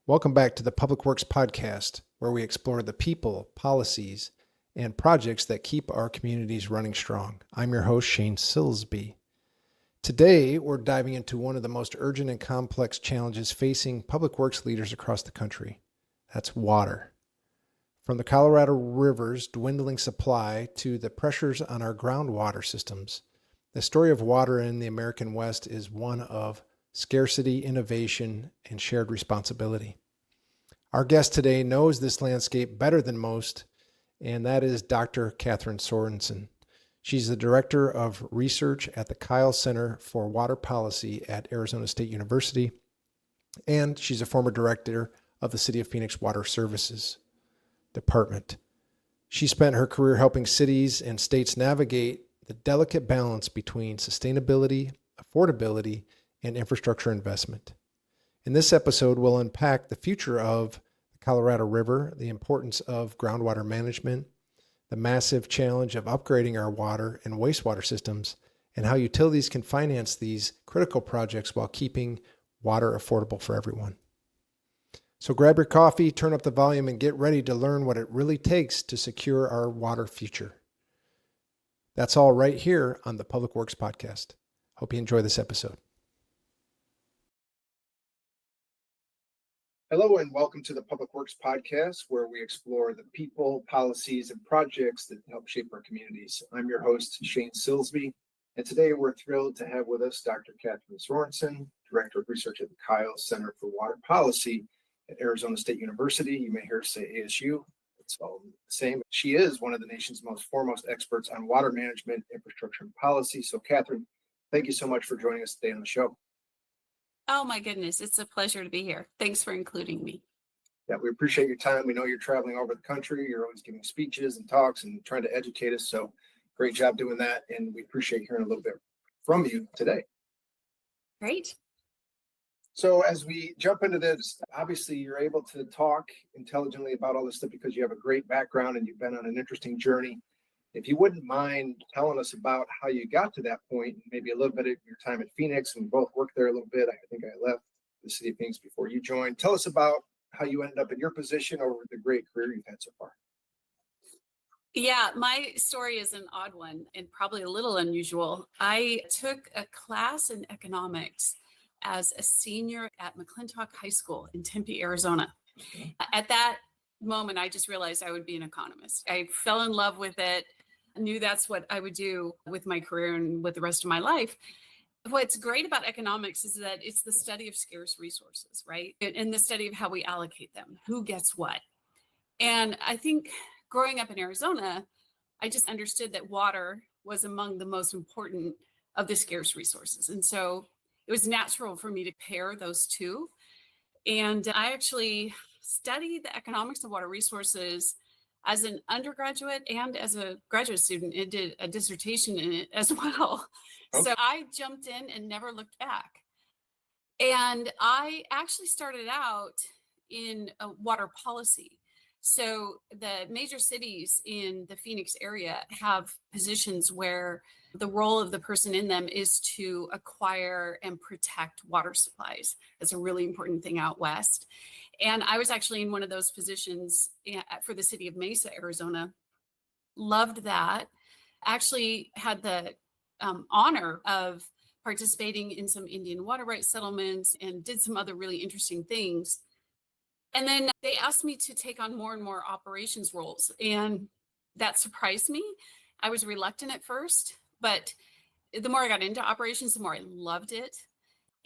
Welcome back to the Public Works Podcast, where we explore the people, policies, and projects that keep our communities running strong. I'm your host, Shane Silsby. Today, we're diving into one of the most urgent and complex challenges facing public works leaders across the country. That's water. From the Colorado River's dwindling supply to the pressures on our groundwater systems, the story of water in the American West is one of scarcity, innovation, and shared responsibility. Our guest today knows this landscape better than most, and that is Dr. Kathryn Sorensen. She's the Director of Research at the Kyl Center for Water Policy at Arizona State University, and she's a former director of the City of Phoenix Water Services Department. She spent her career helping cities and states navigate the delicate balance between sustainability, affordability, and infrastructure investment. In this episode, we'll unpack the future of the Colorado River, the importance of groundwater management, the massive challenge of upgrading our water and wastewater systems, and how utilities can finance these critical projects while keeping water affordable for everyone. So grab your coffee, turn up the volume, and get ready to learn what it really takes to secure our water future. That's all right here on the Public Works Podcast. Hope you enjoy this episode. Hello and welcome to the Public Works Podcast, where we explore the people, policies, and projects that help shape our communities. I'm your host, Shane Silsby, and today we're thrilled to have with us Dr. Kathryn Sorensen, Director of Research at the Kyl Center for Water Policy at Arizona State University. You may hear her say ASU. It's all the same. She is one of the nation's most foremost experts on water management, infrastructure, and policy. So, Kathryn, thank you so much for joining us today on the show. Oh my goodness, it's a pleasure to be here. Thanks for including me. Yeah, we appreciate your time. We know you're traveling over the country. You're always giving speeches and talks and trying to educate us. So great job doing that. And we appreciate hearing a little bit from you today. Great. So as we jump into this, obviously you're able to talk intelligently about all this stuff because you have a great background and you've been on an interesting journey. If you wouldn't mind telling us about how you got to that point, and maybe a little bit of your time at Phoenix, and we both worked there a little bit. I think I left the city of Phoenix before you joined. Tell us about how you ended up in your position over the great career you've had so far. Yeah, my story is an odd one and probably a little unusual. I took a class in economics as a senior at McClintock High School in Tempe, Arizona. At that moment, I just realized I would be an economist. I fell in love with it. I knew that's what I would do with my career and with the rest of my life. What's great about economics is that it's the study of scarce resources, right? And the study of how we allocate them, who gets what. And I think growing up in Arizona, I just understood that water was among the most important of the scarce resources. And so it was natural for me to pair those two. And I actually studied the economics of water resources as an undergraduate and as a graduate student. It did a dissertation in it as well. Okay. So I jumped in and never looked back. And I actually started out in water policy. So the major cities in the Phoenix area have positions where the role of the person in them is to acquire and protect water supplies. That's a really important thing out west. And I was actually in one of those positions for the city of Mesa, Arizona. Loved that. Actually had the honor of participating in some Indian water rights settlements and did some other really interesting things. And then they asked me to take on more and more operations roles. And that surprised me. I was reluctant at first, but the more I got into operations, the more I loved it.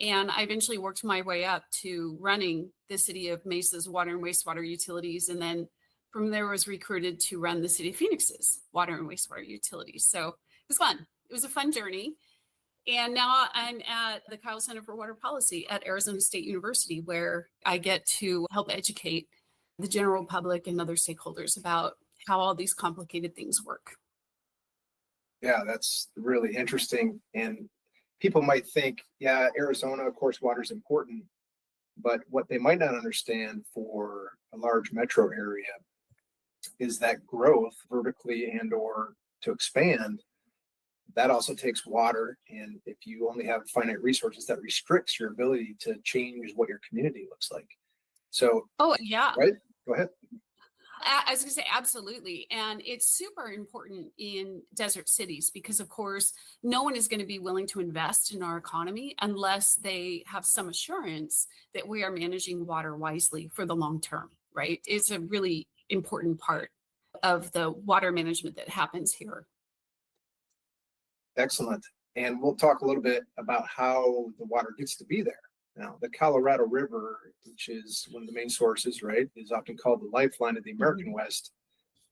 And I eventually worked my way up to running the city of Mesa's water and wastewater utilities. And then from there was recruited to run the city of Phoenix's water and wastewater utilities. So it was fun. It was a fun journey. And now I'm at the Kyl Center for Water Policy at Arizona State University, where I get to help educate the general public and other stakeholders about how all these complicated things work. Yeah, that's really interesting. And people might think, yeah, Arizona, of course, water is important. But what they might not understand for a large metro area is that growth vertically and or to expand, that also takes water. And if you only have finite resources, that restricts your ability to change what your community looks like. So, Oh, yeah. right? Go ahead. I was going to say, absolutely. And it's super important in desert cities because, of course, no one is going to be willing to invest in our economy unless they have some assurance that we are managing water wisely for the long term, right? It's a really important part of the water management that happens here. Excellent. And we'll talk a little bit about how the water gets to be there. Now, the Colorado River, which is one of the main sources, right, is often called the lifeline of the American West.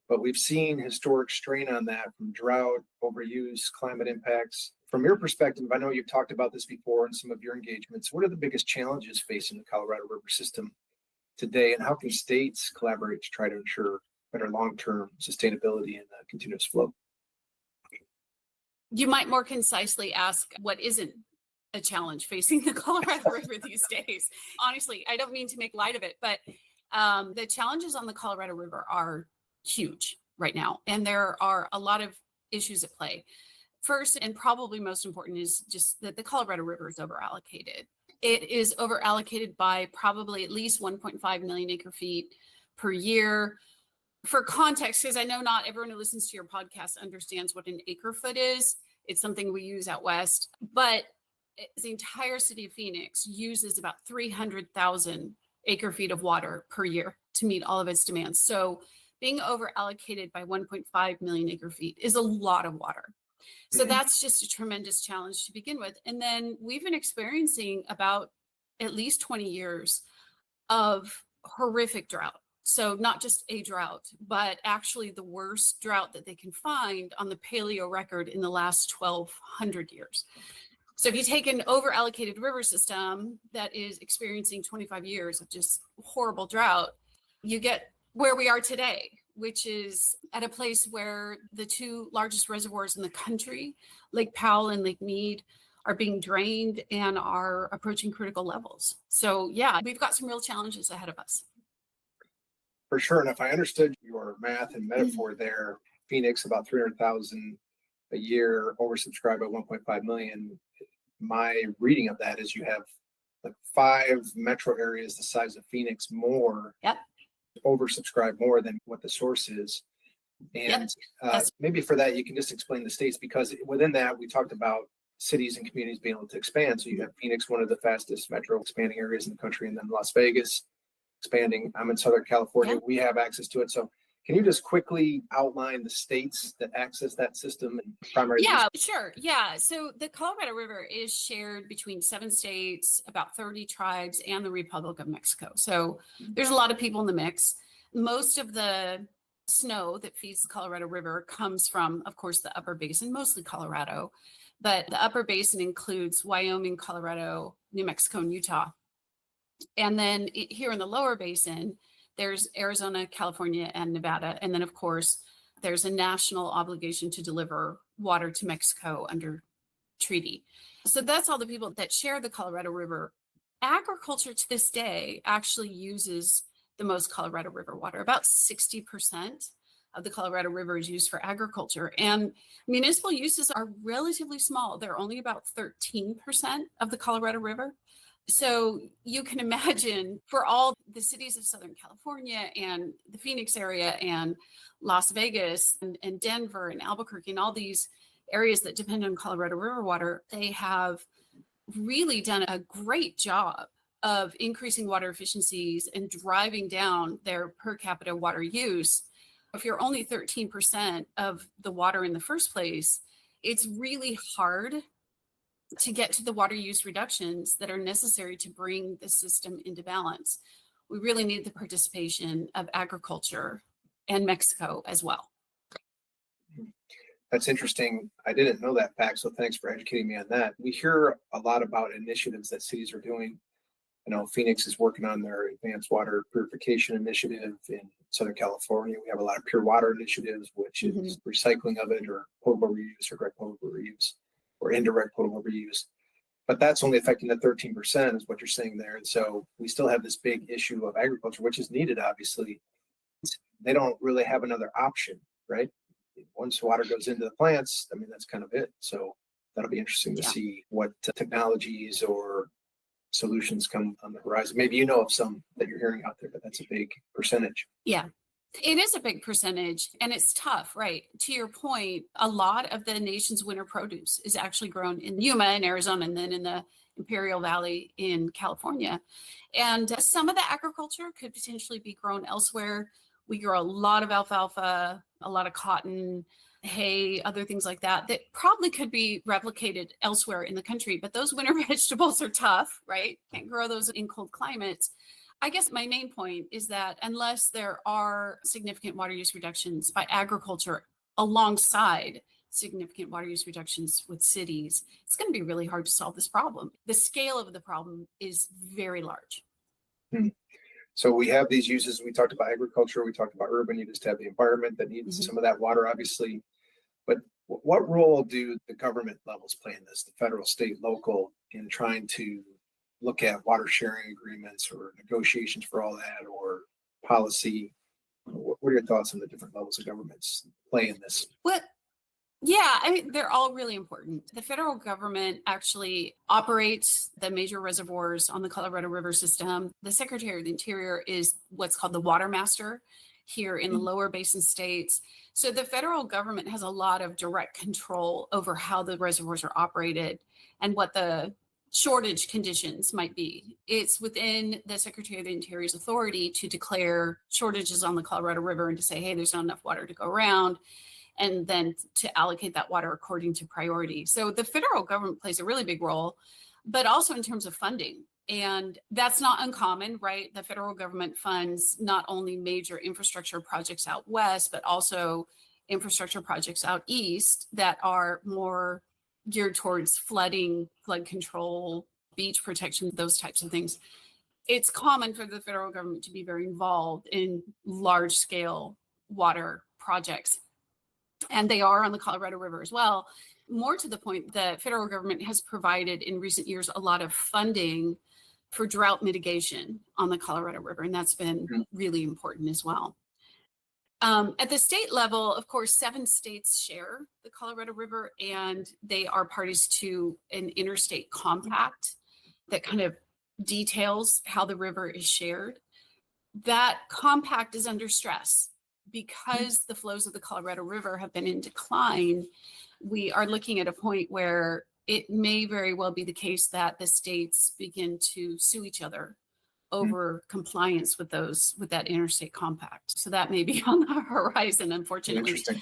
But we've seen historic strain on that from drought, overuse, climate impacts. From your perspective, I know you've talked about this before in some of your engagements. What are the biggest challenges facing the Colorado River system today, and how can states collaborate to try to ensure better long-term sustainability and continuous flow? You might more concisely ask what isn't a challenge facing the Colorado River these days. Honestly, I don't mean to make light of it, but the challenges on the Colorado River are huge right now. And there are a lot of issues at play. First, and probably most important, is just that the Colorado River is over-allocated. It is over-allocated by probably at least 1.5 million acre feet per year. For context, because I know not everyone who listens to your podcast understands what an acre foot is. It's something we use out west, but the entire city of Phoenix uses about 300,000 acre feet of water per year to meet all of its demands. So being over allocated by 1.5 million acre feet is a lot of water. So that's just a tremendous challenge to begin with. And then we've been experiencing about at least 20 years of horrific drought. So not just a drought, but actually the worst drought that they can find on the paleo record in the last 1,200 years. So if you take an over-allocated river system that is experiencing 25 years of just horrible drought, you get where we are today, which is at a place where the two largest reservoirs in the country, Lake Powell and Lake Mead, are being drained and are approaching critical levels. So yeah, we've got some real challenges ahead of us. For sure. And if I understood your math and metaphor there, Phoenix, about 300,000 a year, oversubscribed by 1.5 million. My reading of that is you have like 5 metro areas the size of Phoenix more, oversubscribed more than what the source is. And maybe for that, you can just explain the states, because within that, we talked about cities and communities being able to expand. So you have Phoenix, one of the fastest metro expanding areas in the country, and then Las Vegas expanding. I'm in Southern California. We have access to it. So can you just quickly outline the states that access that system and primary? Yeah, sure. Yeah. So the Colorado River is shared between 7 states, about 30 tribes, and the Republic of Mexico. So there's a lot of people in the mix. Most of the snow that feeds the Colorado River comes from, of course, the upper basin, mostly Colorado. But the upper basin includes Wyoming, Colorado, New Mexico, and Utah. And then here in the lower basin, there's Arizona, California, and Nevada. And then, of course, there's a national obligation to deliver water to Mexico under treaty. So that's all the people that share the Colorado River. Agriculture to this day actually uses the most Colorado River water. About 60% of the Colorado River is used for agriculture. And municipal uses are relatively small. They're only about 13% of the Colorado River. So you can imagine for all the cities of Southern California and the Phoenix area and Las Vegas and Denver and Albuquerque and all these areas that depend on Colorado River water, they have really done a great job of increasing water efficiencies and driving down their per capita water use. If you're only 13% of the water in the first place, it's really hard to get to the water use reductions that are necessary to bring the system into balance. We really need the participation of agriculture and Mexico as well. That's interesting. I didn't know that fact, so thanks for educating me on that. We hear a lot about initiatives that cities are doing. I know Phoenix is working on their advanced water purification initiative. In Southern California, we have a lot of pure water initiatives, which is recycling of it, or potable reuse, or direct potable reuse, or indirect potable reuse. But that's only affecting the 13% is what you're saying there. And so we still have this big issue of agriculture, which is needed, obviously. They don't really have another option, right? Once water goes into the plants, I mean, that's kind of it. So that'll be interesting to see what technologies or solutions come on the horizon? Maybe you know of some that you're hearing out there, but that's a big percentage. Yeah. It is a big percentage and it's tough, right? To your point, a lot of the nation's winter produce is actually grown in Yuma in Arizona and then in the Imperial Valley in California. And some of the agriculture could potentially be grown elsewhere. We grow a lot of alfalfa, a lot of cotton, hay, other things like that, that probably could be replicated elsewhere in the country. But those winter vegetables are tough, right? Can't grow those in cold climates. I guess my main point is that unless there are significant water use reductions by agriculture alongside significant water use reductions with cities, it's going to be really hard to solve this problem. The scale of the problem is very large. So we have these uses. We talked about agriculture. We talked about urban. You just have the environment that needs some of that water, obviously. But what role do the government levels play in this, the federal, state, local, in trying to look at water sharing agreements or negotiations for all that, or policy? What are your thoughts on the different levels of governments play in this? Yeah, I mean, they're all really important. The federal government actually operates the major reservoirs on the Colorado River system. The Secretary of the Interior is what's called the water master here in the lower basin states. So the federal government has a lot of direct control over how the reservoirs are operated and what the shortage conditions might be. It's within the Secretary of the Interior's authority to declare shortages on the Colorado River and to say, hey, there's not enough water to go around, and then to allocate that water according to priority. So the federal government plays a really big role, but also in terms of funding. And that's not uncommon, right? The federal government funds not only major infrastructure projects out west, but also infrastructure projects out east that are more geared towards flooding, flood control, beach protection, those types of things. It's common for the federal government to be very involved in large scale water projects. And they are on the Colorado River as well. More to the point, the federal government has provided in recent years a lot of funding for drought mitigation on the Colorado River. And that's been really important as well. At the state level, of course, 7 states share the Colorado River, and they are parties to an interstate compact that kind of details how the river is shared. That compact is under stress because the flows of the Colorado River have been in decline. We are looking at a point where it may very well be the case that the states begin to sue each other over compliance with that interstate compact. So that may be on the horizon, unfortunately. Interesting.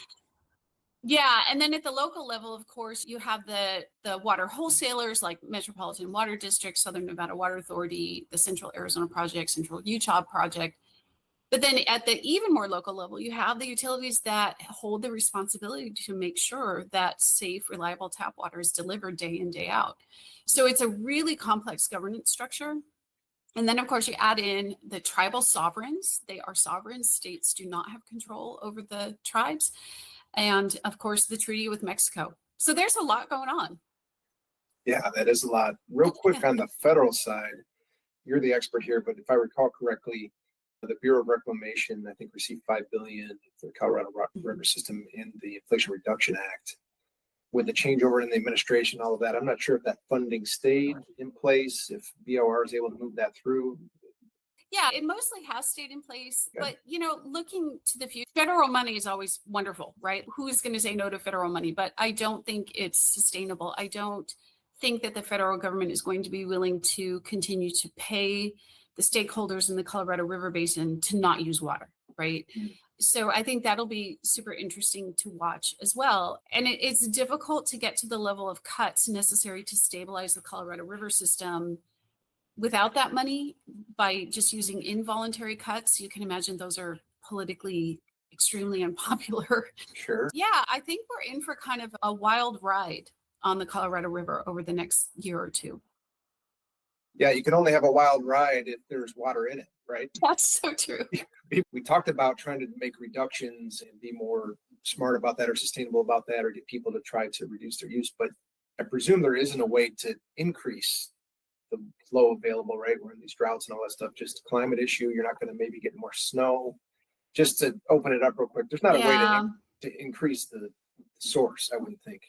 Yeah, and then at the local level, of course, you have the water wholesalers like Metropolitan Water District, Southern Nevada Water Authority, the Central Arizona Project, Central Utah Project. But then at the even more local level, you have the utilities that hold the responsibility to make sure that safe, reliable tap water is delivered day in, day out. So it's a really complex governance structure. And then, of course, you add in the tribal sovereigns. They are sovereign. States do not have control over the tribes. And, of course, the treaty with Mexico. So there's a lot going on. Yeah, that is a lot. Real quick on the federal side, you're the expert here, but if I recall correctly, the Bureau of Reclamation, I think, received $5 billion for the Colorado River system in the Inflation Reduction Act. With the changeover in the administration, all of that, I'm not sure if that funding stayed in place, if BOR is able to move that through. Yeah, it mostly has stayed in place. Okay. But, looking to the future, federal money is always wonderful, right? Who is going to say no to federal money? But I don't think it's sustainable. I don't think that the federal government is going to be willing to continue to pay the stakeholders in the Colorado River Basin to not use water, right? Mm-hmm. So I think that'll be super interesting to watch as well. And it's difficult to get to the level of cuts necessary to stabilize the Colorado River system without that money by just using involuntary cuts. You can imagine those are politically extremely unpopular. Sure. Yeah, I think we're in for kind of a wild ride on the Colorado River over the next year or two. Yeah, you can only have a wild ride if there's water in it, right? That's so true. We talked about trying to make reductions and be more smart about that or sustainable about that or get people to try to reduce their use. But I presume there isn't a way to increase the flow available, right? We're in these droughts and all that stuff, just a climate issue. You're not going to maybe get more snow. Just to open it up real quick, there's not a way to increase the source, I wouldn't think.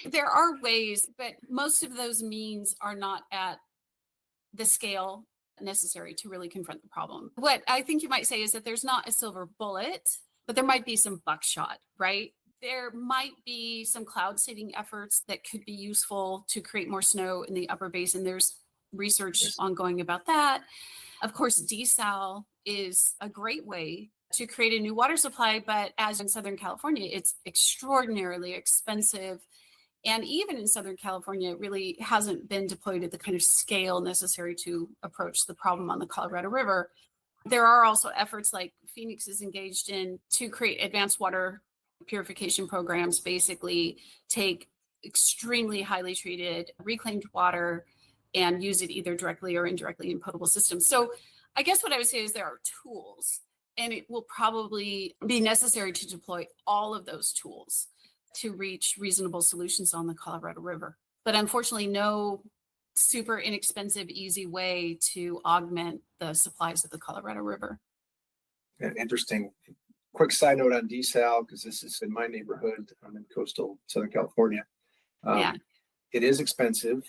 There are ways, but most of those means are not at the scale necessary to really confront the problem. What I think you might say is that there's not a silver bullet, but there might be some buckshot, right? There might be some cloud seeding efforts that could be useful to create more snow in the upper basin. There's research ongoing about that. Of course, desal is a great way to create a new water supply, but as in Southern California, it's extraordinarily expensive. And even in Southern California, it really hasn't been deployed at the kind of scale necessary to approach the problem on the Colorado River. There are also efforts like Phoenix is engaged in to create advanced water purification programs, basically take extremely highly treated reclaimed water and use it either directly or indirectly in potable systems. So I guess what I would say is there are tools, and it will probably be necessary to deploy all of those tools to reach reasonable solutions on the Colorado River. But unfortunately, no super inexpensive, easy way to augment the supplies of the Colorado River. Interesting. Quick side note on desal, because this is in my neighborhood. I'm in coastal Southern California. Yeah. It is expensive,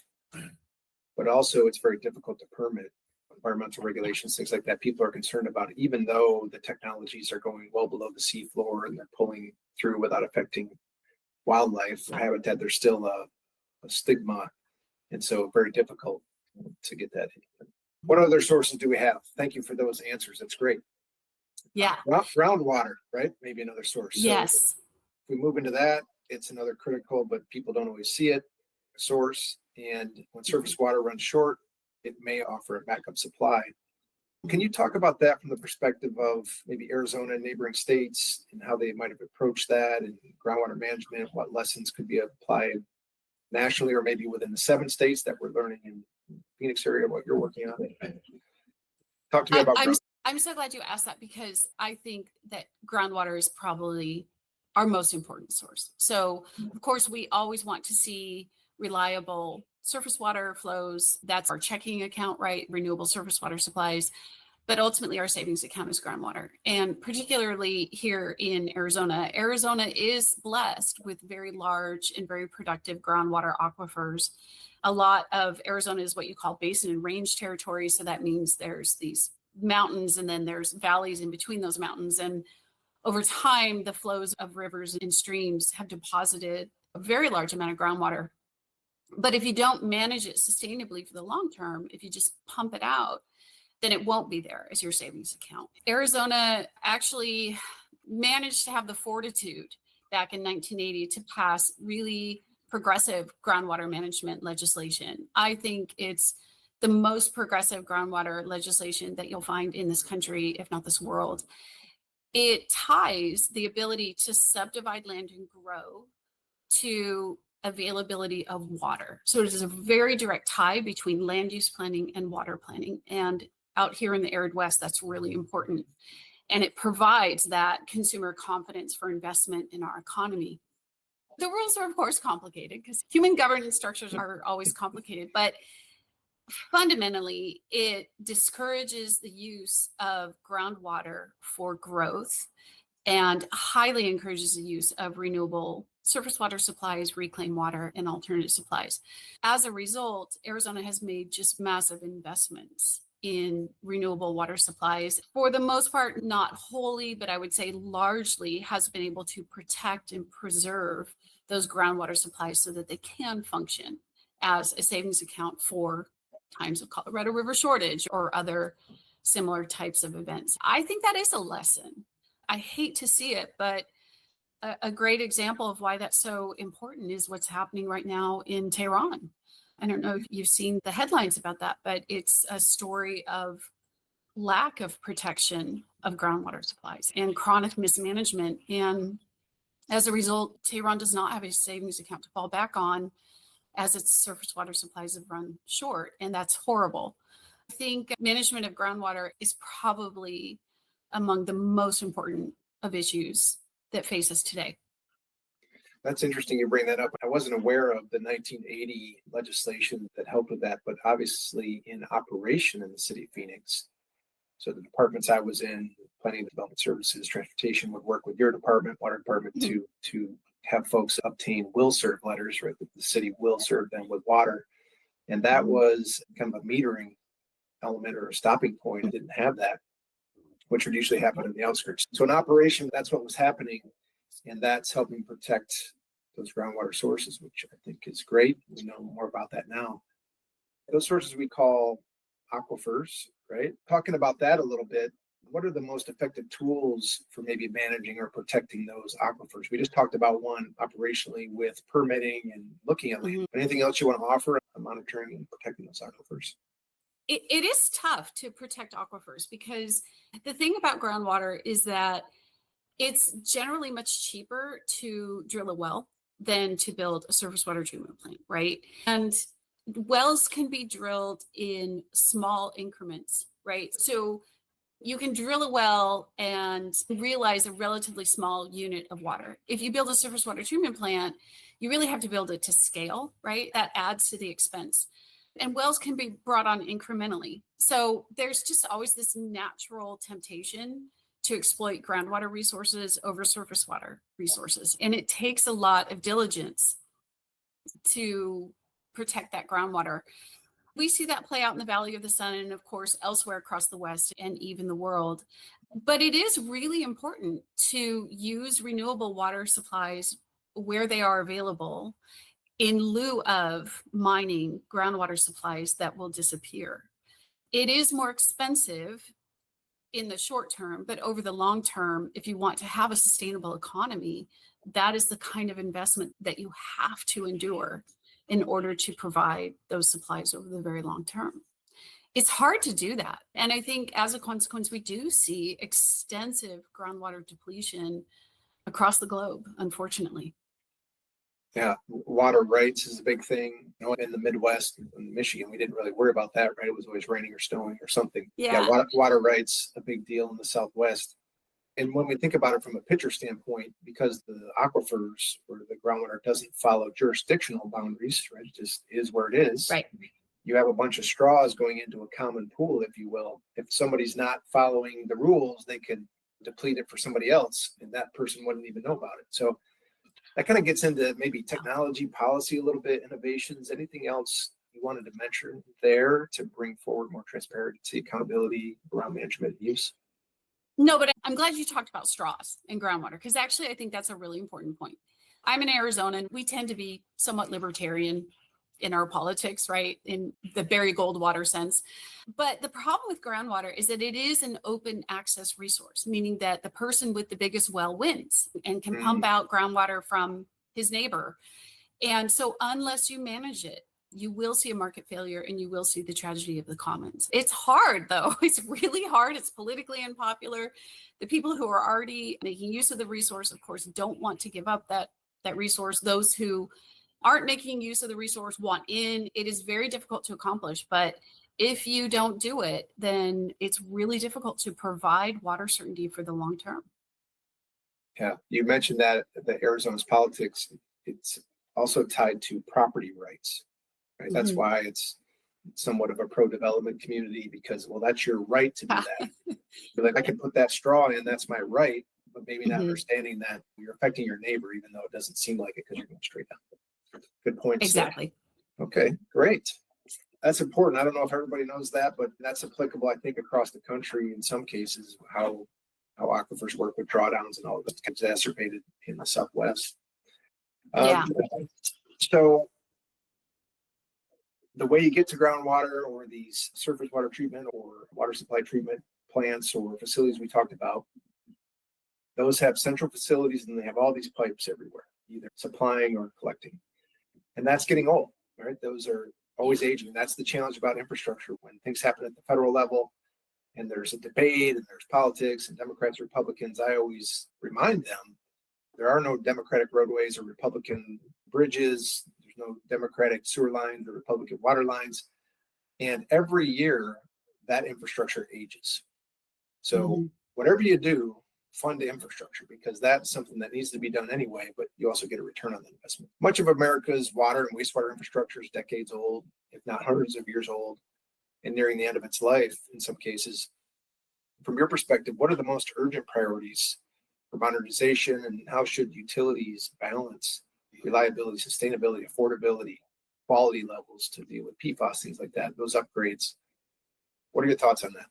but also it's very difficult to permit. Environmental regulations, things like that, people are concerned about it, even though the technologies are going well below the seafloor and they're pulling through without affecting wildlife or habitat. There's still a stigma, and so very difficult to get that. What other sources do we have? Thank you for those answers. That's great. Yeah. Groundwater, right? Maybe another source. Yes. So if we move into that, it's another critical, but people don't always see it, source. And when surface water runs short, it may offer a backup supply. Can you talk about that from the perspective of maybe Arizona and neighboring states and how they might have approached that and groundwater management, what lessons could be applied nationally or maybe within the 7 states that we're learning in Phoenix area, what you're working on? Talk to me about I'm so glad you asked that, because I think that groundwater is probably our most important source. So of course, we always want to see reliable surface water flows. That's our checking account, right? Renewable surface water supplies. But ultimately, our savings account is groundwater. And particularly here in Arizona, Arizona is blessed with very large and very productive groundwater aquifers. A lot of Arizona is what you call basin and range territory. So that means there's these mountains and then there's valleys in between those mountains. And over time, the flows of rivers and streams have deposited a very large amount of groundwater. But if you don't manage it sustainably for the long term, if you just pump it out, then it won't be there as your savings account. Arizona actually managed to have the fortitude back in 1980 to pass really progressive groundwater management legislation. I think it's the most progressive groundwater legislation that you'll find in this country, if not this world. It ties the ability to subdivide land and grow to availability of water. So it is a very direct tie between land use planning and water planning. And out here in the arid West, that's really important. And it provides that consumer confidence for investment in our economy. The rules are, of course, complicated because human governance structures are always complicated, but fundamentally, it discourages the use of groundwater for growth and highly encourages the use of renewable surface water supplies, reclaimed water, and alternative supplies. As a result, Arizona has made just massive investments in renewable water supplies. For the most part, not wholly, but I would say largely has been able to protect and preserve those groundwater supplies so that they can function as a savings account for times of Colorado River shortage or other similar types of events. I think that is a lesson. I hate to see it, but a great example of why that's so important is what's happening right now in Tehran. I don't know if you've seen the headlines about that, but it's a story of lack of protection of groundwater supplies and chronic mismanagement. And as a result, Tehran does not have a savings account to fall back on as its surface water supplies have run short. And that's horrible. I think management of groundwater is probably among the most important of issues that face us today. That's interesting you bring that up. I wasn't aware of the 1980 legislation that helped with that, but obviously in operation in the city of Phoenix. So the departments I was in, Planning and Development Services, Transportation, would work with your department, Water Department, to have folks obtain will serve letters, right? The city will serve them with water. And that was kind of a metering element or a stopping point. It didn't have that, which would usually happen in the outskirts. So in operation, that's what was happening. And that's helping protect those groundwater sources, which I think is great. We know more about that now. Those sources we call aquifers, right? Talking about that a little bit, what are the most effective tools for maybe managing or protecting those aquifers? We just talked about one operationally with permitting and looking at land. Anything else you want to offer on monitoring and protecting those aquifers? It is tough to protect aquifers because the thing about groundwater is that it's generally much cheaper to drill a well than to build a surface water treatment plant, right? And wells can be drilled in small increments, right? So you can drill a well and realize a relatively small unit of water. If you build a surface water treatment plant, you really have to build it to scale, right? That adds to the expense. And wells can be brought on incrementally. So there's just always this natural temptation to exploit groundwater resources over surface water resources. And it takes a lot of diligence to protect that groundwater. We see that play out in the Valley of the Sun and, of course, elsewhere across the West and even the world. But it is really important to use renewable water supplies where they are available in lieu of mining groundwater supplies that will disappear. It is more expensive in the short term, but over the long term, if you want to have a sustainable economy, that is the kind of investment that you have to endure in order to provide those supplies over the very long term. It's hard to do that. And I think as a consequence, we do see extensive groundwater depletion across the globe, unfortunately. Yeah, water rights is a big thing. In the Midwest, in Michigan, we didn't really worry about that, right? It was always raining or snowing or something. Yeah. Water rights, a big deal in the Southwest. And when we think about it from a pitcher standpoint, because the aquifers or the groundwater doesn't follow jurisdictional boundaries, right? It just is where it is. Right. You have a bunch of straws going into a common pool, if you will. If somebody's not following the rules, they could deplete it for somebody else, and that person wouldn't even know about it. So that kind of gets into maybe technology, policy a little bit, innovations. Anything else you wanted to mention there to bring forward more transparency, accountability around management and use? No, but I'm glad you talked about straws and groundwater, because actually I think that's a really important point. I'm in Arizona and we tend to be somewhat libertarian in our politics, right? In the Barry Goldwater sense. But the problem with groundwater is that it is an open access resource, meaning that the person with the biggest well wins and can pump out groundwater from his neighbor. And so unless you manage it, you will see a market failure and you will see the tragedy of the commons. It's hard though. It's really hard. It's politically unpopular. The people who are already making use of the resource, of course, don't want to give up that resource. Those who aren't making use of the resource want in. It is very difficult to accomplish, but if you don't do it, then it's really difficult to provide water certainty for the long term. Yeah, you mentioned that the Arizona's politics, it's also tied to property rights, right? That's why it's somewhat of a pro-development community, because, well, that's your right to do that. You're like, I can put that straw in, that's my right, but maybe not understanding that you're affecting your neighbor, even though it doesn't seem like it because you're going straight down. Good point. Exactly. Okay, great. That's important. I don't know if everybody knows that, but that's applicable, I think, across the country in some cases, how aquifers work with drawdowns and all of that's exacerbated in the Southwest. Yeah. So the way you get to groundwater or these surface water treatment or water supply treatment plants or facilities we talked about, those have central facilities and they have all these pipes everywhere, either supplying or collecting. And that's getting old, right? Those are always aging. That's the challenge about infrastructure. When things happen at the federal level and there's a debate and there's politics and Democrats, Republicans, I always remind them there are no Democratic roadways or Republican bridges. There's no Democratic sewer lines or Republican water lines. And every year that infrastructure ages. So whatever you do, fund infrastructure, because that's something that needs to be done anyway, but you also get a return on the investment. Much of America's water and wastewater infrastructure is decades old, if not hundreds of years old, and nearing the end of its life in some cases. From your perspective, what are the most urgent priorities for modernization, and how should utilities balance reliability, sustainability, affordability, quality levels to deal with PFAS, things like that, those upgrades? What are your thoughts on that?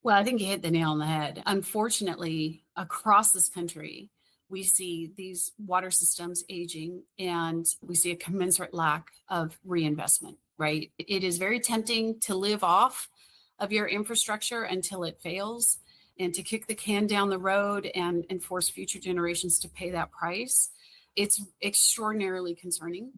Well, I think you hit the nail on the head. Unfortunately, across this country, we see these water systems aging and we see a commensurate lack of reinvestment, right? It is very tempting to live off of your infrastructure until it fails and to kick the can down the road and force future generations to pay that price. It's extraordinarily concerning.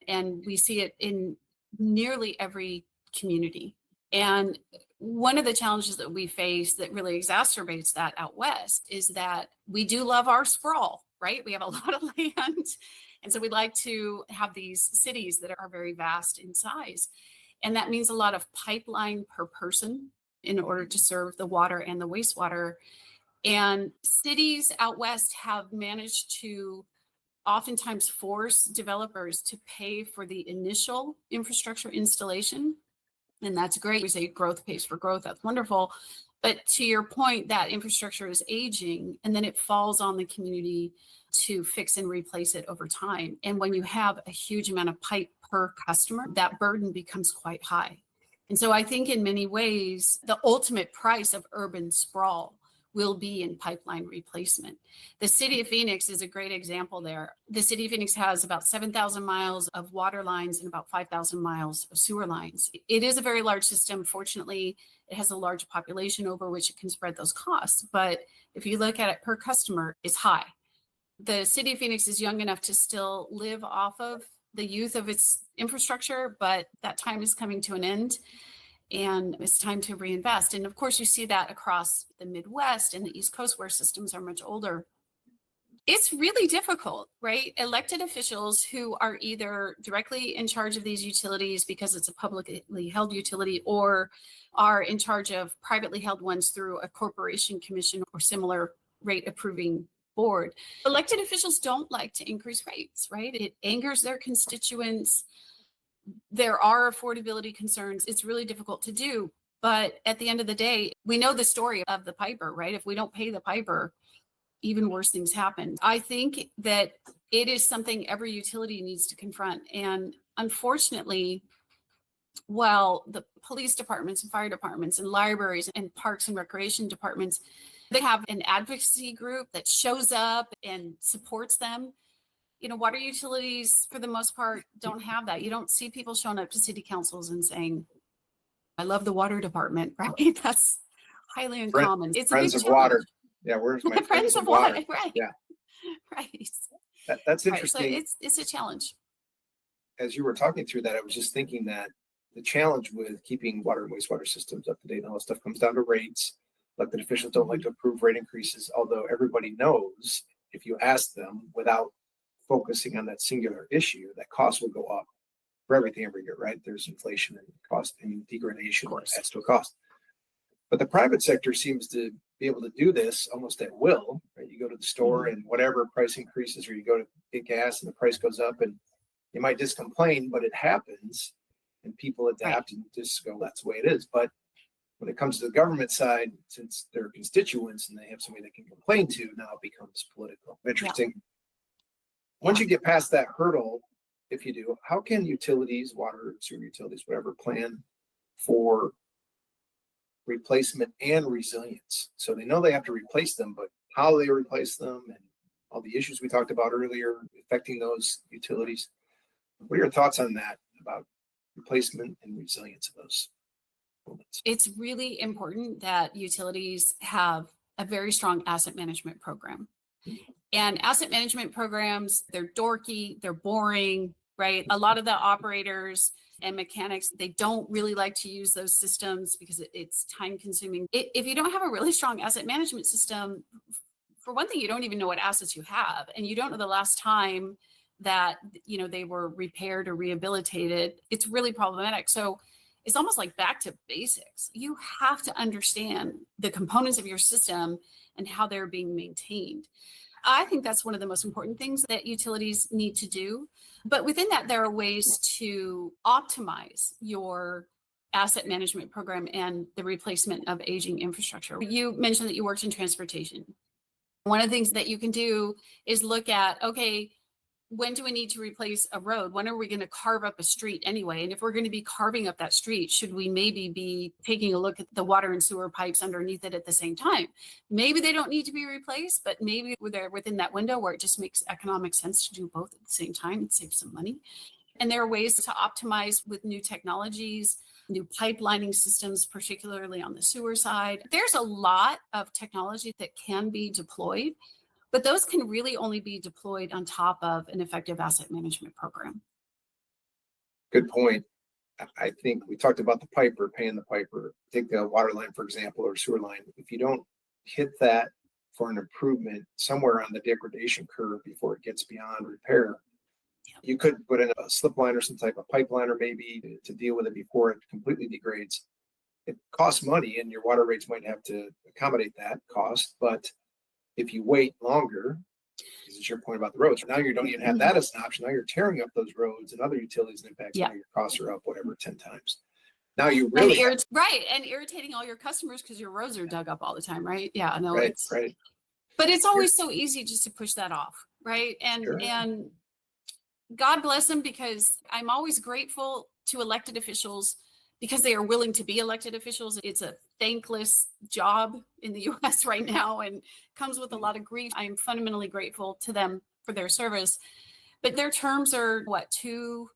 And we see it in nearly every community. And one of the challenges that we face that really exacerbates that out west is that we do love our sprawl, right? We have a lot of land. And so we like to have these cities that are very vast in size. And that means a lot of pipeline per person in order to serve the water and the wastewater. And cities out west have managed to oftentimes force developers to pay for the initial infrastructure installation. And that's great. We say growth pays for growth. That's wonderful. But to your point, that infrastructure is aging and then it falls on the community to fix and replace it over time. And when you have a huge amount of pipe per customer, that burden becomes quite high. And so I think in many ways, the ultimate price of urban sprawl will be in pipeline replacement. The city of Phoenix is a great example there. The city of Phoenix has about 7,000 miles of water lines and about 5,000 miles of sewer lines. It is a very large system. Fortunately, it has a large population over which it can spread those costs. But if you look at it per customer, it's high. The city of Phoenix is young enough to still live off of the youth of its infrastructure, but that time is coming to an end. And it's time to reinvest. And of course, you see that across the Midwest and the East Coast where systems are much older. It's really difficult, right? Elected officials who are either directly in charge of these utilities because it's a publicly held utility or are in charge of privately held ones through a corporation commission or similar rate approving board. Elected officials don't like to increase rates, right? It angers their constituents. There are affordability concerns. It's really difficult to do. But at the end of the day, we know the story of the piper, right? If we don't pay the piper, even worse things happen. I think that it is something every utility needs to confront. And unfortunately, while the police departments and fire departments and libraries and parks and recreation departments, they have an advocacy group that shows up and supports them. You know, water utilities, for the most part, don't have that. You don't see people showing up to city councils and saying, I love the water department, right? That's highly uncommon. It's Friends a big of water. challenge. Yeah, where's my Friends of water, right? Yeah. Right. That's Right. interesting. So it's a challenge. As you were talking through that, I was just thinking that the challenge with keeping water and wastewater systems up to date and all that stuff comes down to rates. Elected officials don't like to approve rate increases, although everybody knows if you ask them without focusing on that singular issue, that costs will go up for everything every year, right? There's inflation and cost and degradation adds to a cost. But the private sector seems to be able to do this almost at will, right? You go to the store and whatever price increases, or you go to get gas and the price goes up and you might just complain, but it happens and people adapt and just go, that's the way it is. But when it comes to the government side, since they're constituents and they have somebody they can complain to, now it becomes political. Interesting. Yeah. Once you get past that hurdle, if you do, how can utilities, water, sewer utilities, whatever, plan for replacement and resilience? So they know they have to replace them, but how they replace them and all the issues we talked about earlier affecting those utilities. What are your thoughts on that about replacement and resilience of those moments? It's really important that utilities have a very strong asset management program. And asset management programs, they're dorky, they're boring, right? A lot of the operators and mechanics, they don't really like to use those systems because it's time consuming. If you don't have a really strong asset management system, for one thing, you don't even know what assets you have, and you don't know the last time that, you know, they were repaired or rehabilitated. It's really problematic. So it's almost like back to basics. You have to understand the components of your system and how they're being maintained. I think that's one of the most important things that utilities need to do. But within that, there are ways to optimize your asset management program and the replacement of aging infrastructure. You mentioned that you worked in transportation. One of the things that you can do is look at, okay, when do we need to replace a road? When are we going to carve up a street anyway? And if we're going to be carving up that street, should we maybe be taking a look at the water and sewer pipes underneath it at the same time? Maybe they don't need to be replaced, but maybe they're within that window where it just makes economic sense to do both at the same time and save some money. And there are ways to optimize with new technologies, new pipelining systems, particularly on the sewer side. There's a lot of technology that can be deployed, but those can really only be deployed on top of an effective asset management program. Good point. I think we talked about the piper, paying the piper. Take the water line, for example, or sewer line. If you don't hit that for an improvement somewhere on the degradation curve before it gets beyond repair, you could put in a slip line or some type of pipeline or maybe to deal with it before it completely degrades. It costs money and your water rates might have to accommodate that cost. But if you wait longer, this is your point about the roads. Now you don't even have that as an option. Now you're tearing up those roads and other utilities and impacts. Now your costs are up, whatever, 10 times. Now you really and irritating all your customers because your roads are dug up all the time, right? Yeah, no, right. But it's always so easy just to push that off, right? And God bless them, because I'm always grateful to elected officials because they are willing to be elected officials. It's a thankless job in the US right now and comes with a lot of grief. I'm fundamentally grateful to them for their service, but their terms are 2-4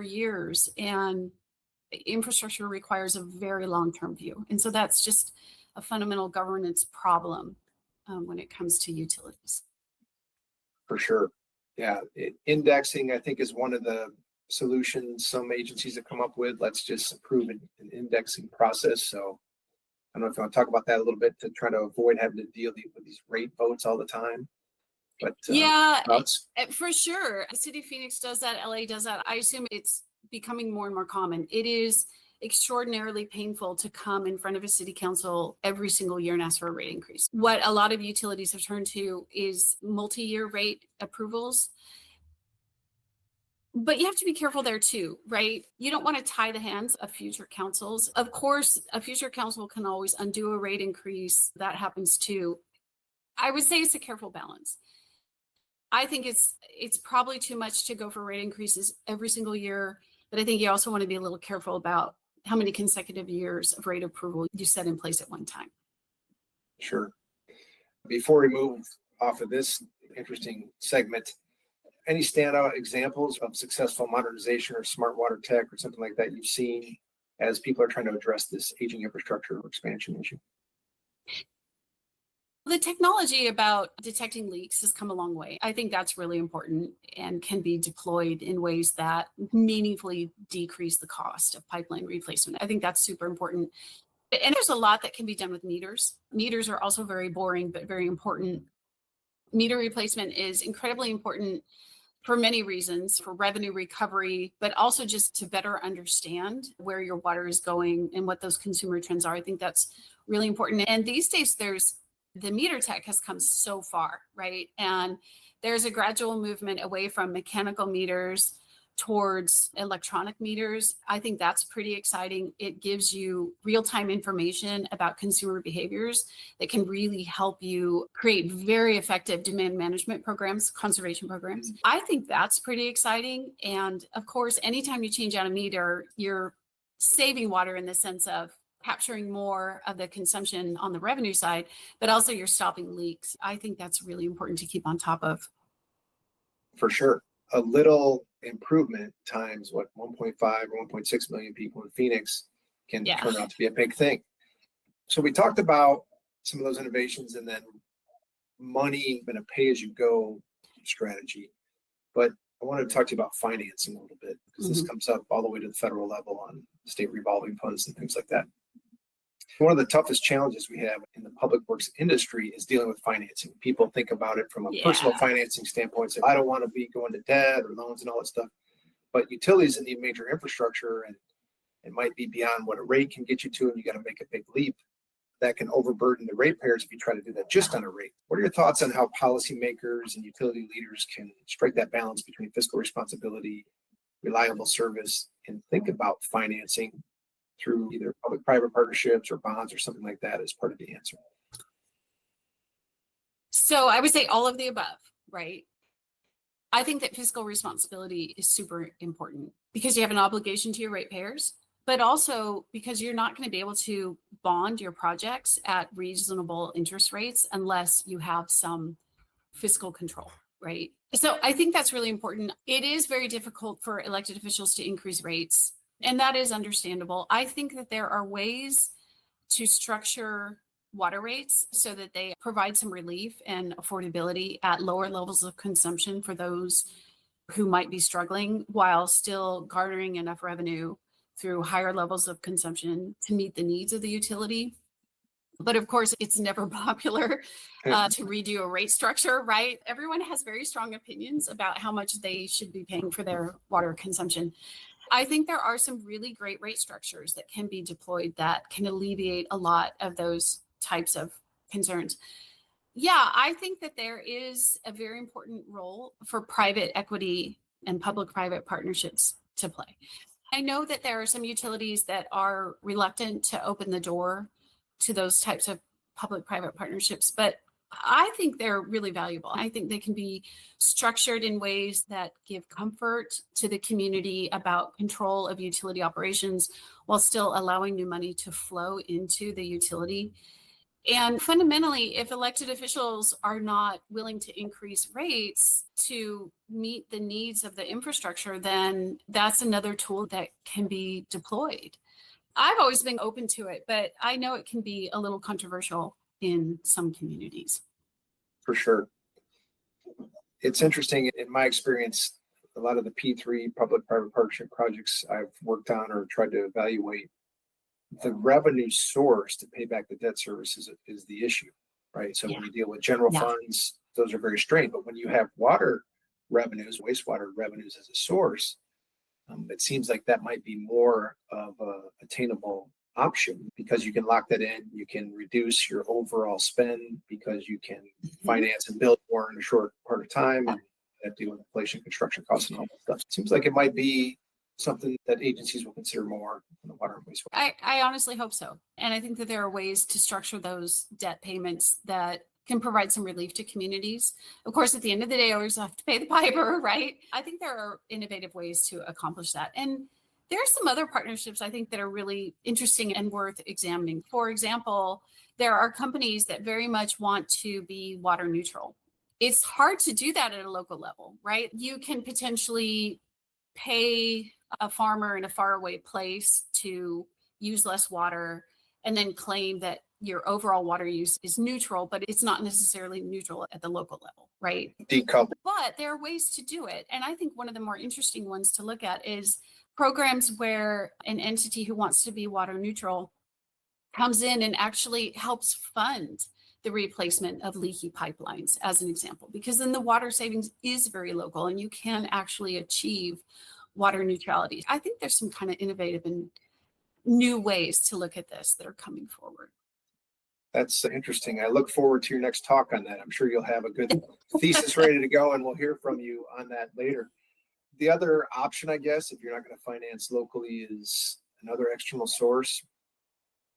years, and infrastructure requires a very long-term view. And so that's just a fundamental governance problem when it comes to utilities. For sure. Yeah. Indexing, I think, is one of the solutions some agencies have come up with. Let's just approve an indexing process. So I don't know if you want to talk about that a little bit to try to avoid having to deal with these rate votes all the time. But for sure. The city of Phoenix does that. LA does that. I assume it's becoming more and more common. It is extraordinarily painful to come in front of a city council every single year and ask for a rate increase. What a lot of utilities have turned to is multi-year rate approvals. But you have to be careful there too, right? You don't want to tie the hands of future councils. Of course, a future council can always undo a rate increase. That happens too. I would say it's a careful balance. I think it's probably too much to go for rate increases every single year, but I think you also want to be a little careful about how many consecutive years of rate approval you set in place at one time. Sure. Before we move off of this interesting segment, any standout examples of successful modernization or smart water tech or something like that you've seen as people are trying to address this aging infrastructure or expansion issue? The technology about detecting leaks has come a long way. I think that's really important and can be deployed in ways that meaningfully decrease the cost of pipeline replacement. I think that's super important. And there's a lot that can be done with meters. Meters are also very boring, but very important. Meter replacement is incredibly important for many reasons, for revenue recovery, but also just to better understand where your water is going and what those consumer trends are. I think that's really important. And these days, the meter tech has come so far, right? And there's a gradual movement away from mechanical meters towards electronic meters. I think that's pretty exciting. It gives you real-time information about consumer behaviors that can really help you create very effective demand management programs, conservation programs. I think that's pretty exciting. And of course, anytime you change out a meter, you're saving water in the sense of capturing more of the consumption on the revenue side, but also you're stopping leaks. I think that's really important to keep on top of. For sure. A little improvement times 1.5 or 1.6 million people in Phoenix can turn out to be a big thing. So we talked about some of those innovations and then money and a pay-as-you-go strategy. But I wanted to talk to you about financing a little bit because this comes up all the way to the federal level on state revolving funds and things like that. One of the toughest challenges we have in the public works industry is dealing with financing. People think about it from a personal financing standpoint. Say, I don't want to be going to debt or loans and all that stuff. But utilities need major infrastructure, and it might be beyond what a rate can get you to, and you got to make a big leap. That can overburden the ratepayers if you try to do that just on a rate. What are your thoughts on how policymakers and utility leaders can strike that balance between fiscal responsibility, reliable service, and think about financing through either public-private partnerships or bonds or something like that as part of the answer? So I would say all of the above, right? I think that fiscal responsibility is super important because you have an obligation to your ratepayers, but also because you're not going to be able to bond your projects at reasonable interest rates unless you have some fiscal control, right? So I think that's really important. It is very difficult for elected officials to increase rates, and that is understandable. I think that there are ways to structure water rates so that they provide some relief and affordability at lower levels of consumption for those who might be struggling while still garnering enough revenue through higher levels of consumption to meet the needs of the utility. But of course, it's never popular to redo a rate structure, right? Everyone has very strong opinions about how much they should be paying for their water consumption. I think there are some really great rate structures that can be deployed that can alleviate a lot of those types of concerns. Yeah, I think that there is a very important role for private equity and public-private partnerships to play. I know that there are some utilities that are reluctant to open the door to those types of public-private partnerships, but I think they're really valuable. I think they can be structured in ways that give comfort to the community about control of utility operations while still allowing new money to flow into the utility. And fundamentally, if elected officials are not willing to increase rates to meet the needs of the infrastructure, then that's another tool that can be deployed. I've always been open to it, but I know it can be a little controversial in some communities. For sure. It's interesting. In my experience, a lot of the P3 public-private partnership projects I've worked on or tried to evaluate, the revenue source to pay back the debt service is the issue, right? So when you deal with general funds, those are very strained. But when you have water revenues, wastewater revenues as a source, it seems like that might be more of a attainable option because you can lock that in. You can reduce your overall spend because you can finance and build more in a short part of time and deal with inflation, construction costs, and all that stuff. It seems like it might be something that agencies will consider more in the water and wastewater. I honestly hope so. And I think that there are ways to structure those debt payments that can provide some relief to communities. Of course, at the end of the day, I always have to pay the piper, right? I think there are innovative ways to accomplish that. And there are some other partnerships I think that are really interesting and worth examining. For example, there are companies that very much want to be water neutral. It's hard to do that at a local level, right? You can potentially pay a farmer in a faraway place to use less water and then claim that your overall water use is neutral, but it's not necessarily neutral at the local level, right? Decouple. But there are ways to do it. And I think one of the more interesting ones to look at is programs where an entity who wants to be water neutral comes in and actually helps fund the replacement of leaky pipelines, as an example, because then the water savings is very local and you can actually achieve water neutrality. I think there's some kind of innovative and new ways to look at this that are coming forward. That's interesting. I look forward to your next talk on that. I'm sure you'll have a good thesis ready to go, and we'll hear from you on that later. The other option, I guess, if you're not going to finance locally, is another external source.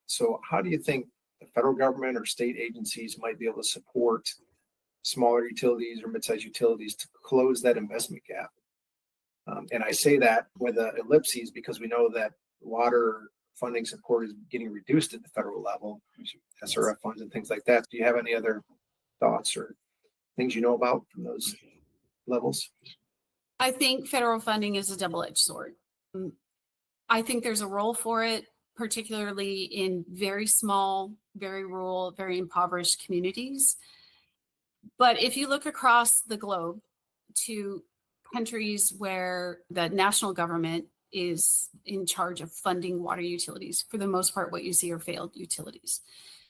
So how do you think the federal government or state agencies might be able to support smaller utilities or mid-sized utilities to close that investment gap? And I say that with ellipses because we know that water funding support is getting reduced at the federal level, SRF funds and things like that. Do you have any other thoughts or things you know about from those levels? I think federal funding is a double-edged sword. I think there's a role for it, particularly in very small, very rural, very impoverished communities. But if you look across the globe to countries where the national government is in charge of funding water utilities, for the most part, what you see are failed utilities.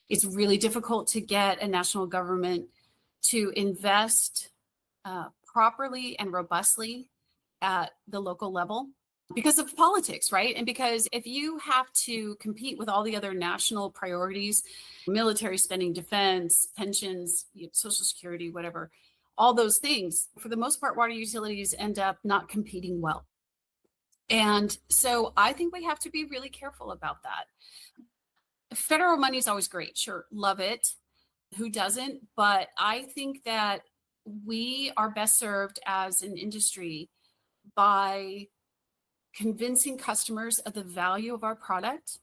It's really difficult to get a national government to invest properly and robustly at the local level because of politics, right? And because if you have to compete with all the other national priorities, military spending, defense, pensions, Social Security, whatever, all those things, for the most part, water utilities end up not competing well. And so I think we have to be really careful about that. Federal money is always great. Sure, love it. Who doesn't? But I think that we are best served as an industry by convincing customers of the value of our product,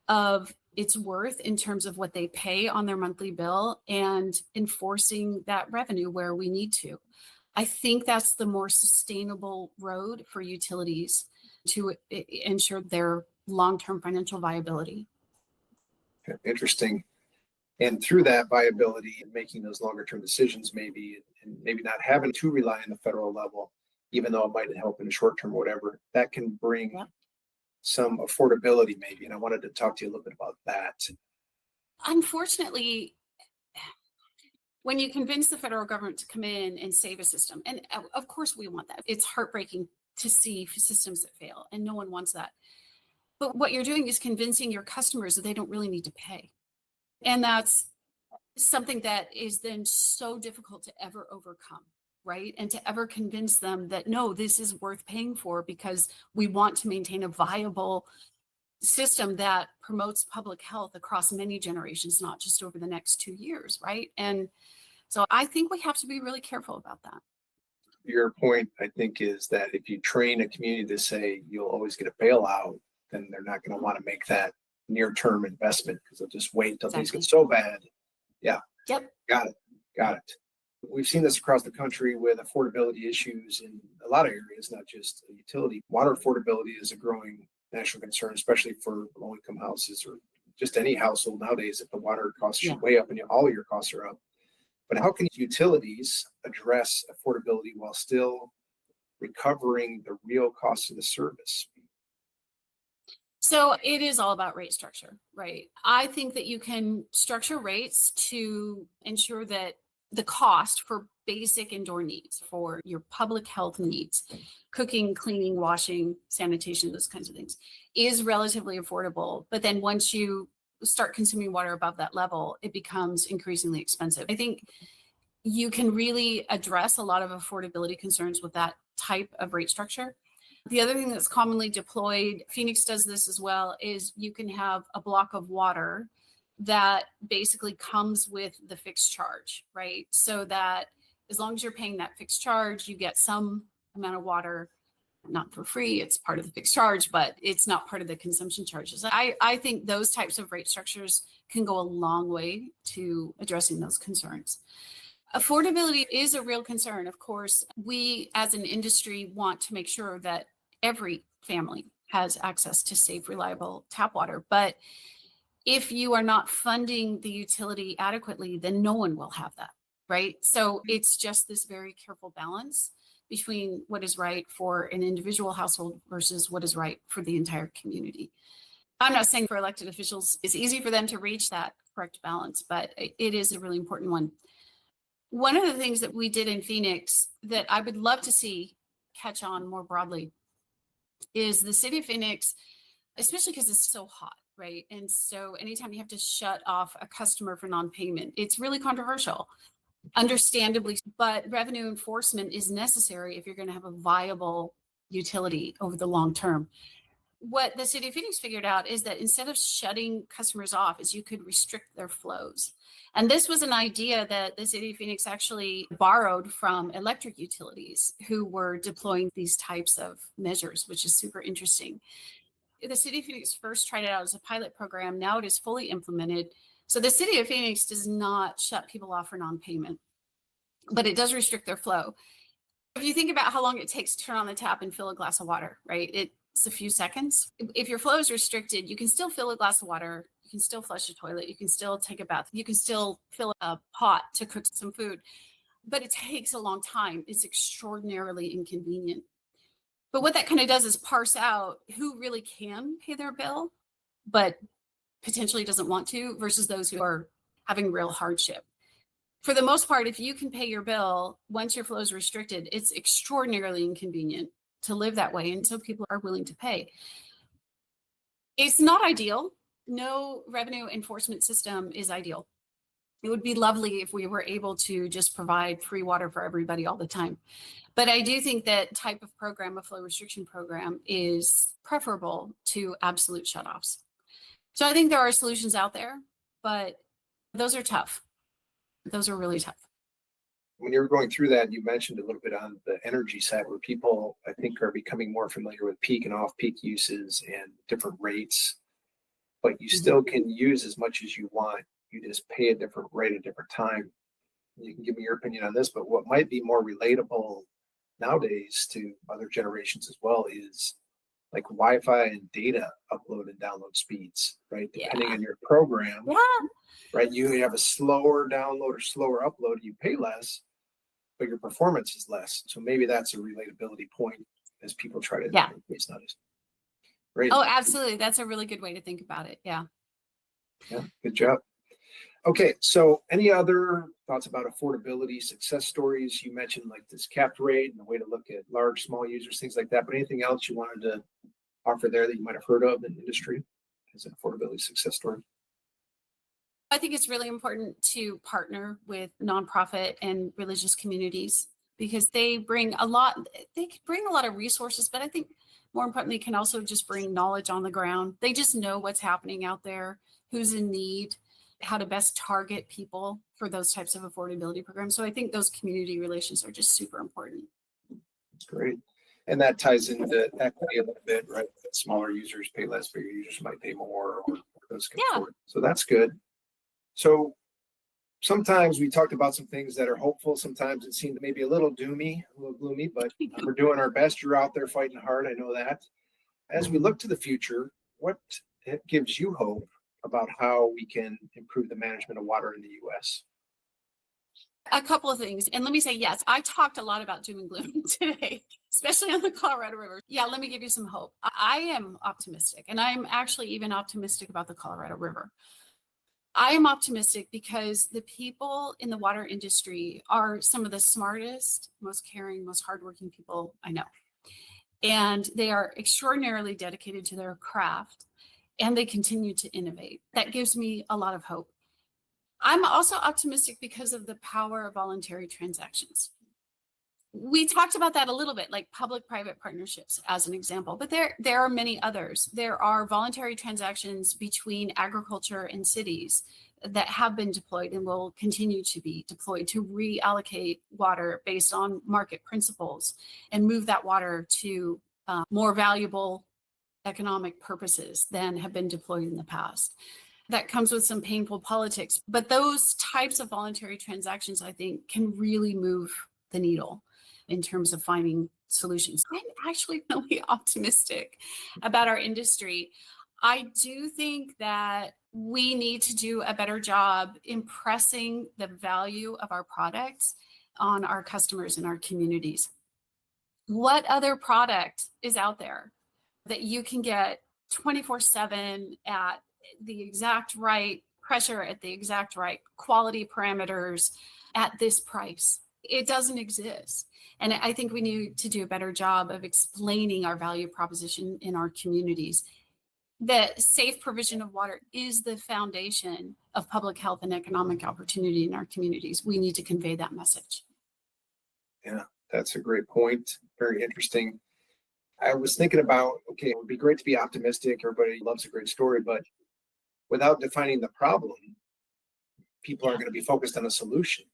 of its worth in terms of what they pay on their monthly bill, and enforcing that revenue where we need to. I think that's the more sustainable road for utilities to ensure their long-term financial viability. Interesting. And through that viability and making those longer term decisions, maybe, and maybe not having to rely on the federal level, even though it might help in the short term or whatever, that can bring some affordability maybe. And I wanted to talk to you a little bit about that. Unfortunately, when you convince the federal government to come in and save a system, and of course we want that. It's heartbreaking to see systems that fail, and no one wants that. But what you're doing is convincing your customers that they don't really need to pay. And that's something that is then so difficult to ever overcome, right? And to ever convince them that, no, this is worth paying for because we want to maintain a viable system that promotes public health across many generations, not just over the next 2 years, right? And so I think we have to be really careful about that. Your point, I think, is that if you train a community to say you'll always get a bailout, then they're not going to want to make that near-term investment because they'll just wait until things get so bad. Yeah. Yep. Got it. We've seen this across the country with affordability issues in a lot of areas, not just utility. Water affordability is a growing national concern, especially for low-income houses or just any household nowadays. If the water costs are way up and all your costs are up. But how can utilities address affordability while still recovering the real cost of the service? So it is all about rate structure, right? I think that you can structure rates to ensure that the cost for basic indoor needs, for your public health needs, cooking, cleaning, washing, sanitation, those kinds of things, is relatively affordable. But then once you start consuming water above that level, it becomes increasingly expensive. I think you can really address a lot of affordability concerns with that type of rate structure. The other thing that's commonly deployed, Phoenix does this as well, is you can have a block of water that basically comes with the fixed charge, right? So that as long as you're paying that fixed charge, you get some amount of water, not for free, it's part of the fixed charge, but it's not part of the consumption charges. I think those types of rate structures can go a long way to addressing those concerns. Affordability is a real concern. Of course, we as an industry want to make sure that every family has access to safe, reliable tap water. But if you are not funding the utility adequately, then no one will have that, right? So it's just this very careful balance between what is right for an individual household versus what is right for the entire community. I'm not saying for elected officials it's easy for them to reach that correct balance, but it is a really important one. One of the things that we did in Phoenix that I would love to see catch on more broadly is the city of Phoenix, especially because it's so hot, right? And so anytime you have to shut off a customer for non-payment, it's really controversial, understandably, but revenue enforcement is necessary if you're going to have a viable utility over the long term. What the city of Phoenix figured out is that instead of shutting customers off, is you could restrict their flows. And this was an idea that the city of Phoenix actually borrowed from electric utilities who were deploying these types of measures, which is super interesting. The city of Phoenix first tried it out as a pilot program. Now it is fully implemented. So the city of Phoenix does not shut people off for non-payment, but it does restrict their flow. If you think about how long it takes to turn on the tap and fill a glass of water, right? It's a few seconds. If your flow is restricted, you can still fill a glass of water. You can still flush a toilet. You can still take a bath. You can still fill a pot to cook some food, but it takes a long time. It's extraordinarily inconvenient. But what that kind of does is parse out who really can pay their bill, but potentially doesn't want to, versus those who are having real hardship. For the most part, if you can pay your bill, once your flow is restricted, it's extraordinarily inconvenient to live that way. And so people are willing to pay. It's not ideal. No revenue enforcement system is ideal. It would be lovely if we were able to just provide free water for everybody all the time. But I do think that type of program, a flow restriction program, is preferable to absolute shutoffs. So I think there are solutions out there, but those are tough. Those are really tough. when you were going through that, you mentioned a little bit on the energy side where people, I think, are becoming more familiar with peak and off-peak uses and different rates, but you still can use as much as you want. You just pay a different rate at a different time. You can give me your opinion on this, but what might be more relatable nowadays to other generations as well is like Wi-Fi and data upload and download speeds, right? Depending on your program, right? You have a slower download or slower upload, you pay less, but your performance is less. So maybe that's a relatability point as people try to increase that. Great. Oh, absolutely. That's a really good way to think about it. Yeah. Yeah. Good job. Okay. So any other thoughts about affordability, success stories? You mentioned like this capped rate and the way to look at large, small users, things like that. But anything else you wanted to offer there that you might have heard of in the industry as an affordability success story? I think it's really important to partner with nonprofit and religious communities because they bring a lot of resources, but I think more importantly, can also just bring knowledge on the ground. They just know what's happening out there, who's in need, how to best target people for those types of affordability programs. So I think those community relations are just super important. That's great. And that ties into equity a little bit, right? Smaller users pay less, bigger users might pay more, or those can afford. So that's good. So sometimes we talked about some things that are hopeful. Sometimes it seemed maybe a little gloomy, but we're doing our best. You're out there fighting hard. I know that. As we look to the future, what gives you hope about how we can improve the management of water in the U.S.? A couple of things. And let me say, yes, I talked a lot about doom and gloom today, especially on the Colorado River. Yeah, let me give you some hope. I am optimistic, and I'm actually even optimistic about the Colorado River. I am optimistic because the people in the water industry are some of the smartest, most caring, most hardworking people I know. And they are extraordinarily dedicated to their craft, and they continue to innovate. That gives me a lot of hope. I'm also optimistic because of the power of voluntary transactions. We talked about that a little bit, like public-private partnerships as an example, but there are many others. There are voluntary transactions between agriculture and cities that have been deployed and will continue to be deployed to reallocate water based on market principles and move that water to more valuable economic purposes than have been deployed in the past. That comes with some painful politics, but those types of voluntary transactions, I think, can really move the needle in terms of finding solutions. I'm actually really optimistic about our industry. I do think that we need to do a better job impressing the value of our products on our customers and our communities. What other product is out there that you can get 24/7 at the exact right pressure, at the exact right quality parameters at this price? It doesn't exist. And I think we need to do a better job of explaining our value proposition in our communities. The safe provision of water is the foundation of public health and economic opportunity in our communities. We need to convey that message. Yeah, that's a great point. Very interesting. I was thinking about, okay, it would be great to be optimistic. Everybody loves a great story, but without defining the problem, people are going to be focused on a solution,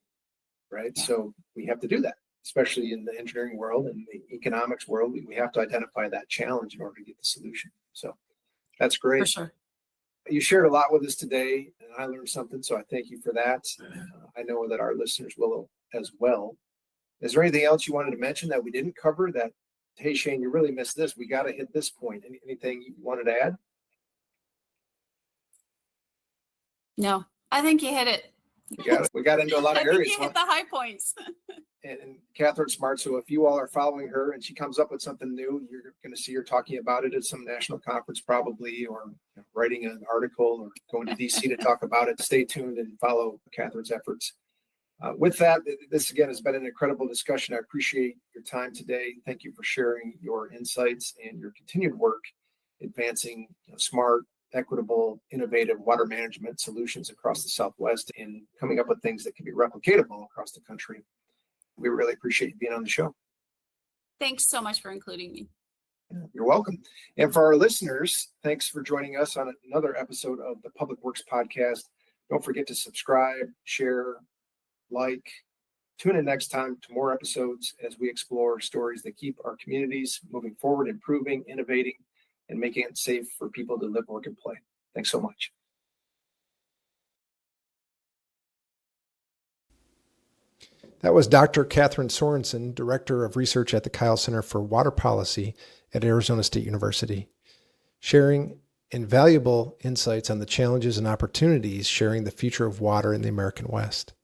right? So we have to do that, especially in the engineering world and the economics world. We have to identify that challenge in order to get the solution. So that's great. For sure. You shared a lot with us today, and I learned something, so I thank you for that. I know that our listeners will as well. Is there anything else you wanted to mention that we didn't cover that, hey, Shane, you really missed this. We got to hit this point. Anything you wanted to add? No, I think you hit it. We got into a lot of areas. You hit the high points. And Kathryn's smart. So if you all are following her and she comes up with something new, you're going to see her talking about it at some national conference probably, or writing an article or going to DC to talk about it. Stay tuned and follow Kathryn's efforts. With that, this again has been an incredible discussion. I appreciate your time today. Thank you for sharing your insights and your continued work advancing smart, equitable, innovative water management solutions across the Southwest and coming up with things that can be replicatable across the country. We really appreciate you being on the show. Thanks so much for including me. You're welcome. And for our listeners, thanks for joining us on another episode of the Public Works Podcast. Don't forget to subscribe, share, like, Tune in next time to more episodes as we explore stories that keep our communities moving forward, improving, innovating, and making it safe for people to live, work, and play. Thanks so much. That was Dr. Kathryn Sorensen, Director of Research at the Kyl Center for Water Policy at Arizona State University, sharing invaluable insights on the challenges and opportunities sharing the future of water in the American West.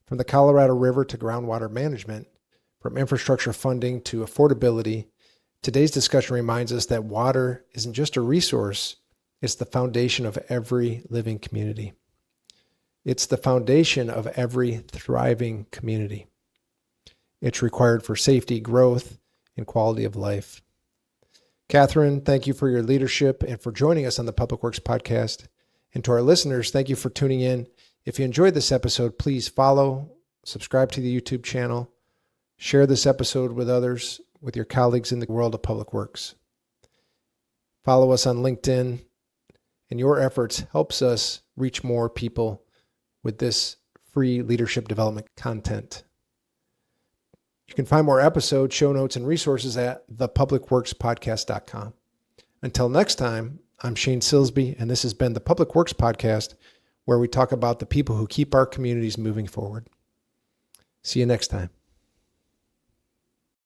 From the Colorado River to groundwater management, from infrastructure funding to affordability, today's discussion reminds us that water isn't just a resource, it's the foundation of every living community. It's the foundation of every thriving community. It's required for safety, growth, and quality of life. Kathryn, thank you for your leadership and for joining us on the Public Works Podcast. And to our listeners, thank you for tuning in. If you enjoyed this episode, please follow, subscribe to the YouTube channel, share this episode with others, with your colleagues in the world of public works. Follow us on LinkedIn, and your efforts helps us reach more people with this free leadership development content. You can find more episodes, show notes, and resources at thepublicworkspodcast.com. Until next time, I'm Shane Silsby, and this has been the Public Works Podcast, where we talk about the people who keep our communities moving forward. See you next time.